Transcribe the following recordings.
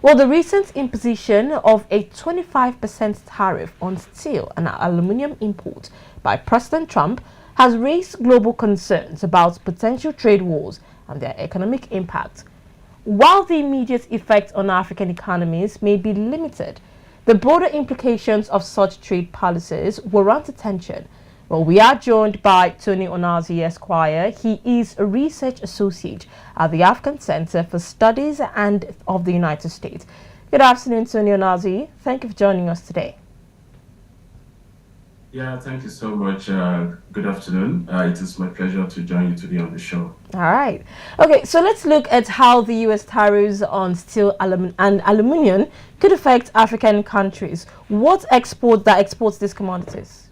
Well, the recent imposition of a 25% tariff on steel and aluminum imports by President Trump has raised global concerns about potential trade wars and their economic impact. While the immediate effect on African economies may be limited, the broader implications of such trade policies warrant attention. Well, we are joined by Tony Onazi Esq. He is a research associate at the African Center for Studies and of the United States. Good afternoon, Tony Onazi. Thank you for joining us today. Yeah, thank you so much. Good afternoon. It is my pleasure to join you today on the show. All right. Okay, so let's look at how the U.S. tariffs on steel and aluminum could affect African countries. What exports these commodities?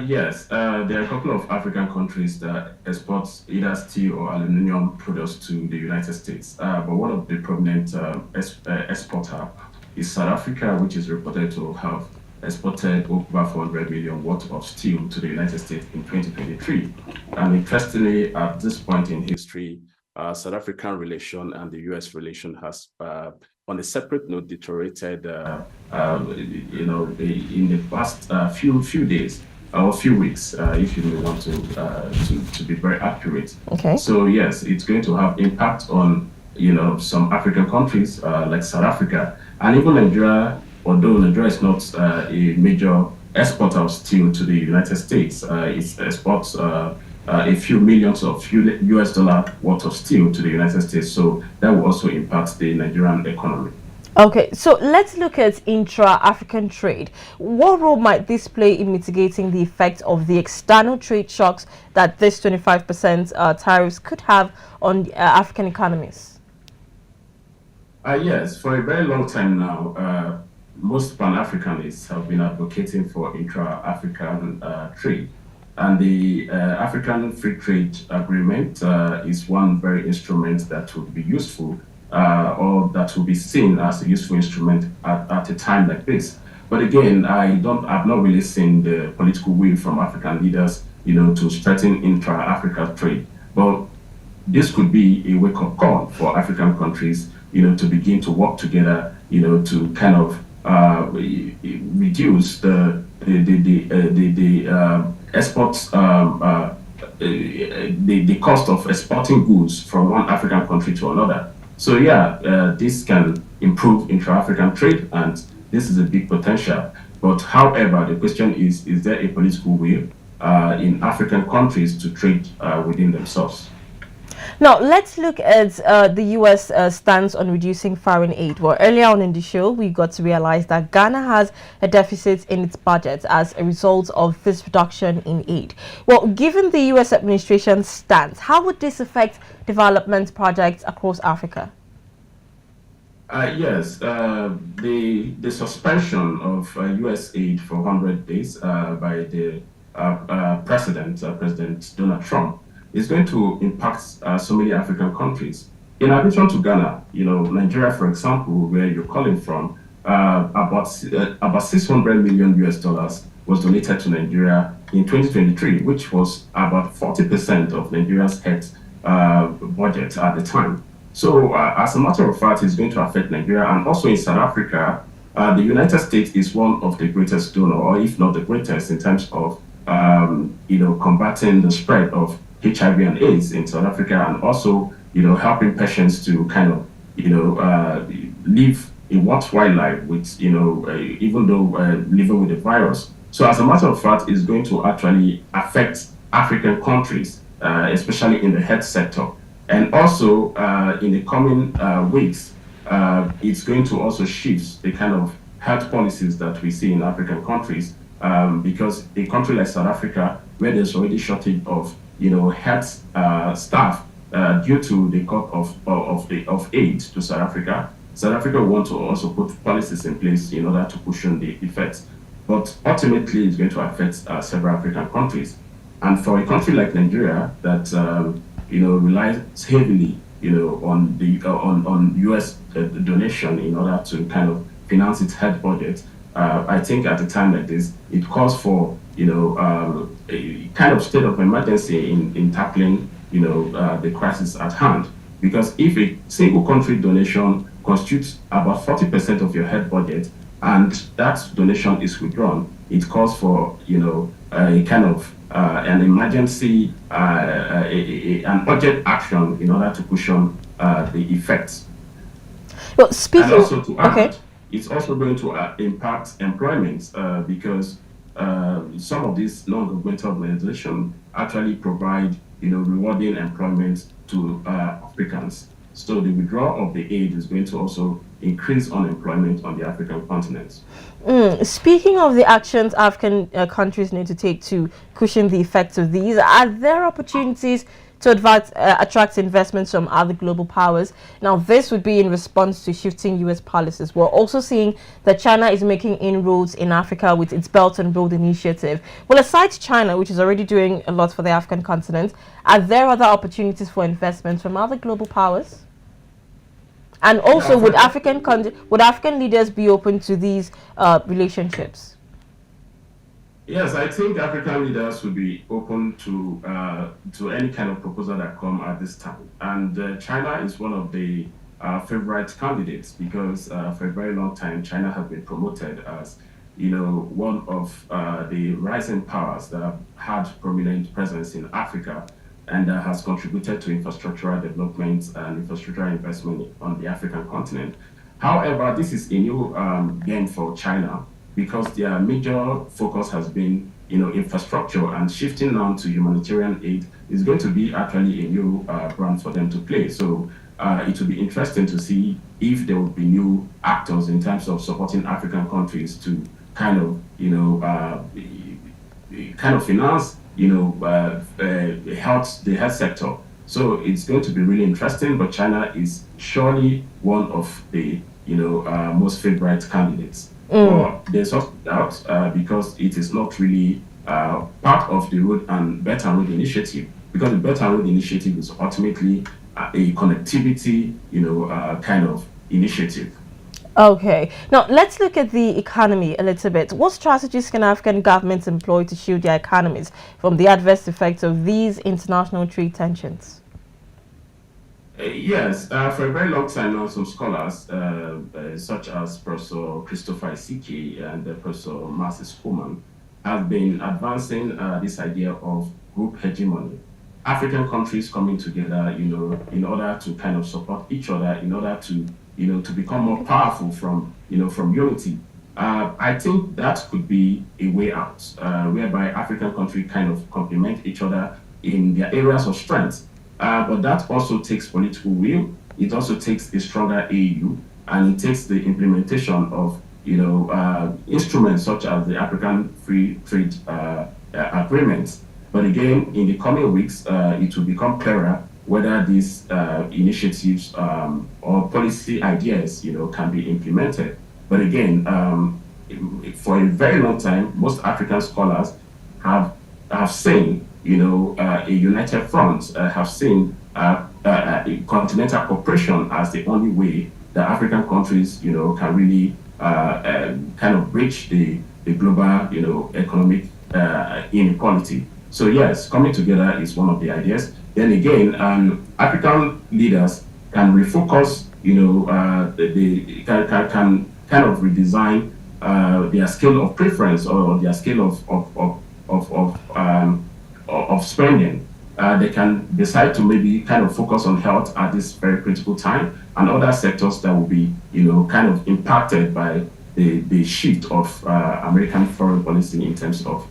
Yes, there are a couple of African countries that export either steel or aluminum products to the United States. But one of the prominent exporter is South Africa, which is reported to have exported over 400 million worth of steel to the United States in 2023. And interestingly, at this point in history, South African relation and the U.S. relation has, on a separate note, deteriorated. In the past few days or few weeks, if you want to be very accurate. Okay. So yes, it's going to have impact on some African countries like South Africa and even Nigeria. Although Nigeria is not a major exporter of steel to the United States, it exports a few millions of US dollar worth of steel to the United States. So that will also impact the Nigerian economy. Okay, so let's look at intra-African trade. What role might this play in mitigating the effect of the external trade shocks that this 25% tariffs could have on African economies? Yes, for a very long time now, most Pan-Africanists have been advocating for intra-African trade. And the African Free Trade Agreement is one very instrument that would be useful or that will be seen as a useful instrument at a time like this. But again, I've not really seen the political will from African leaders, to strengthen intra-Africa trade. But this could be a wake-up call for African countries, to begin to work together, to kind of reduce the exports, the cost of exporting goods from one African country to another. So yeah, this can improve intra-African trade, and this is a big potential. But however, the question is there a political will in African countries to trade within themselves? Now, let's look at the U.S. Stance on reducing foreign aid. Well, earlier on in the show, we got to realize that Ghana has a deficit in its budget as a result of this reduction in aid. Well, given the U.S. administration's stance, how would this affect development projects across Africa? Yes, the suspension of U.S. aid for 100 days by the President Donald Trump is going to impact so many African countries. In addition to Ghana, Nigeria, for example, where you're calling from, about 600 million US dollars was donated to Nigeria in 2023, which was about 40% of Nigeria's head budget at the time. So as a matter of fact, it's going to affect Nigeria. And also in South Africa, the United States is one of the greatest donor, or if not the greatest, in terms of combating the spread of HIV and AIDS in South Africa, and also, helping patients to kind of, live a worthwhile life with, even though living with the virus. So as a matter of fact, it's going to actually affect African countries, especially in the health sector. And also, in the coming weeks, it's going to also shift the kind of health policies that we see in African countries, because a country like South Africa, where there's already shortage of health staff due to the cut of aid to South Africa. South Africa want to also put policies in place in order to cushion the effects. But ultimately, it's going to affect several African countries. And for a country like Nigeria that relies heavily on the on US donation in order to kind of finance its health budget, I think at a time like this, it calls for a kind of state of emergency in tackling the crisis at hand. Because if a single country donation constitutes about 40% of your head budget, and that donation is withdrawn, it calls for, a kind of an emergency, an urgent action in order to cushion the effects. Well, And speaking, also to okay. add, it's also going to impact employment because some of these non-governmental organizations actually provide, rewarding employment to Africans. So the withdrawal of the aid is going to also increase unemployment on the African continent. Speaking of the actions African countries need to take to cushion the effects of these, are there opportunities to attract investments from other global powers? Now, this would be in response to shifting U.S. policies. We're also seeing that China is making inroads in Africa with its Belt and Road Initiative. Well, aside China, which is already doing a lot for the African continent, are there other opportunities for investments from other global powers? And Yeah, also, would African leaders be open to these relationships? yes, I think African leaders will be open to any kind of proposal that come at this time. And China is one of the favorite candidates because for a very long time, China has been promoted as, one of the rising powers that have had prominent presence in Africa and has contributed to infrastructural development and infrastructural investment on the African continent. However, this is a new game for China because their major focus has been, infrastructure, and shifting now to humanitarian aid is going to be actually a new brand for them to play. So it will be interesting to see if there will be new actors in terms of supporting African countries to kind of, finance, the health sector. So it's going to be really interesting. But China is surely one of the, most favorite candidates. But there's also doubt because it is not really part of the Road and Belt and Road Initiative. Because the Belt and Road Initiative is ultimately a connectivity, kind of initiative. Okay, now let's look at the economy a little bit. What strategies can African governments employ to shield their economies from the adverse effects of these international trade tensions? Yes, for a very long time now, some scholars, such as Professor Christopher Isike and Professor Marcis Coleman, have been advancing this idea of group hegemony. African countries coming together, in order to kind of support each other, in order to, to become more powerful from unity. I think that could be a way out, whereby African countries kind of complement each other in their areas of strength. But that also takes political will. It also takes a stronger AU, and it takes the implementation of instruments such as the African Free Trade Agreements. But again, in the coming weeks, it will become clearer whether these initiatives or policy ideas, can be implemented. But again, for a very long time, most African scholars have seen, a united front, have seen continental cooperation as the only way that African countries, can really kind of bridge the global, economic inequality. So yes, coming together is one of the ideas. Then again, African leaders can refocus, can kind of redesign their scale of preference or their scale of spending. They can decide to maybe kind of focus on health at this very critical time and other sectors that will be, kind of impacted by the shift of American foreign policy in terms of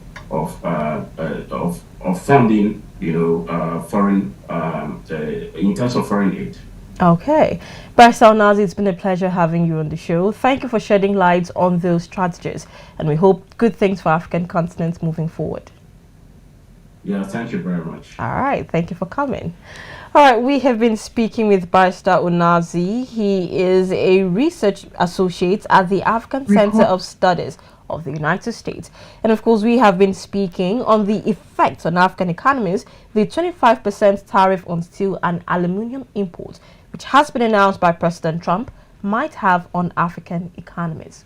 funding, foreign in terms of foreign aid. Okay. Barrister Onazi, it's been a pleasure having you on the show. Thank you for shedding light on those strategies, and we hope good things for African continents moving forward. Yeah, thank you very much. All right, thank you for coming. All right, we have been speaking with Barrister Onazi. He is a research associate at the African Center of Studies of the United States. And of course, we have been speaking on the effects on African economies, the 25% tariff on steel and aluminium imports, which has been announced by President Trump, might have on African economies.